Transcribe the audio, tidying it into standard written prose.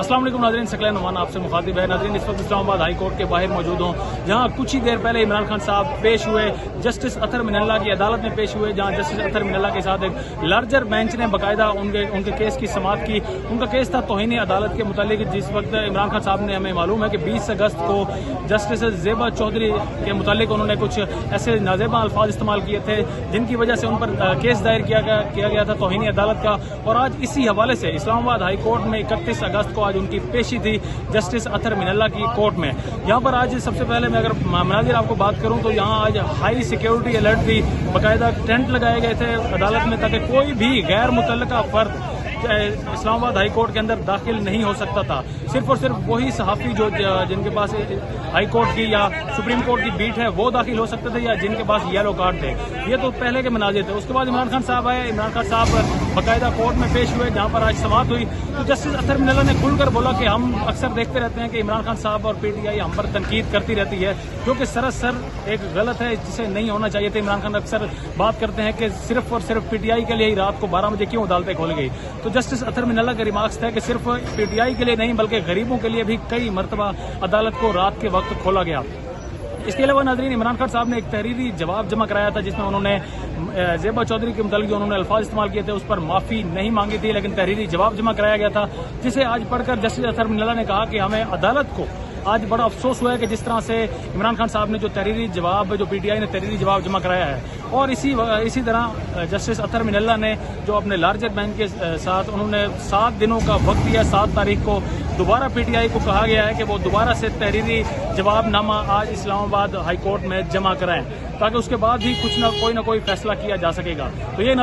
अस्सलाम वालेकुम नाज़रीन, सकलैन नुमान आपसे मुखातिब है। नाज़रीन, इस वक्त इस्लामाबाद हाई कोर्ट के बाहर मौजूद हूँ, जहाँ कुछ ही देर पहले इमरान खान साहब पेश हुए, जस्टिस अतर मिनल्ला की अदालत में पेश हुए, जहाँ जस्टिस अतर मिनल्ला के साथ एक लार्जर बेंच ने बाकायदा उनके केस की समाअत की। उनका केस था तौहीन अदालत के मुतालिक। जिस वक्त इमरान खान साहब ने, हमें मालूम है कि 20 अगस्त को जस्टिस ज़ेबा चौधरी के मुतालिक उन्होंने कुछ ऐसे नाजेबा अल्फाज इस्तेमाल किए थे जिनकी वजह से उन पर केस दायर किया गया था तौहीन अदालत का। और आज इसी हवाले से इस्लामाबाद हाई कोर्ट में 31 अगस्त को आज उनकी पेशी थी जस्टिस अतर मिनल्ला की कोर्ट में। यहाँ पर आज सबसे पहले मैं अगर मनाजिर आपको बात करूँ तो यहाँ आज हाई सिक्योरिटी अलर्ट थी, बाकायदा टेंट लगाए गए थे अदालत में ताकि कोई भी गैर मुतल्लका फर्द इस्लामाबाद हाई कोर्ट के अंदर दाखिल नहीं हो सकता था। सिर्फ और सिर्फ वही सहाफ़ी जो जिनके पास हाई कोर्ट की या सुप्रीम कोर्ट की बीट है वो दाखिल हो सकते थे, या जिनके पास येलो कार्ड थे। ये तो पहले के मनाजिर थे। उसके बाद इमरान खान साहब आए, इमरान खान साहब बाकायदा कोर्ट में पेश हुए, जहाँ पर आज समाअत हुई। तो जस्टिस अतर मिनल्ला ने खुलकर बोला कि हम अक्सर देखते रहते हैं कि इमरान खान साहब और PTI हम पर तनकीद करती रहती है, जो कि सरासर एक गलत है, जिसे नहीं होना चाहिए था। इमरान खान अक्सर बात करते हैं कि सिर्फ और सिर्फ PTI के लिए ही रात को 12 बजे क्यों अदालतें खोली गई। तो जस्टिस अतर मिनल्ला के रिमार्क्स थे कि सिर्फ PTI के लिए नहीं बल्कि गरीबों के लिए भी कई मरतबा अदालत को रात के वक्त खोला गया। इसके अलावा नाज़रीन, इमरान खान साहब ने एक तहरीरी जवाब जमा कराया था जिसमें उन्होंने ज़ेबा चौधरी के मुतालिक जो उन्होंने अल्फाज इस्तेमाल किए थे उस पर माफ़ी नहीं मांगी थी, लेकिन तहरीरी जवाब जमा कराया गया था, जिसे आज पढ़कर जस्टिस अतर मिनल्ला ने कहा कि हमें अदालत को आज बड़ा अफसोस हुआ है कि जिस तरह से इमरान खान साहब ने जो तहरीरी जवाब, जो PTI ने तहरीरी जवाब जमा कराया है, और इसी तरह जस्टिस अतर मिनल्ला ने जो अपने लार्जर बेंच के साथ उन्होंने 7 दिनों का वक्त दिया। 7 तारीख को दोबारा PTI को कहा गया है कि वो दोबारा से तहरीरी जवाबनामा आज इस्लामाबाद हाई कोर्ट में जमा कराएं, ताकि उसके बाद ही कुछ ना कोई फैसला किया जा सकेगा। तो ये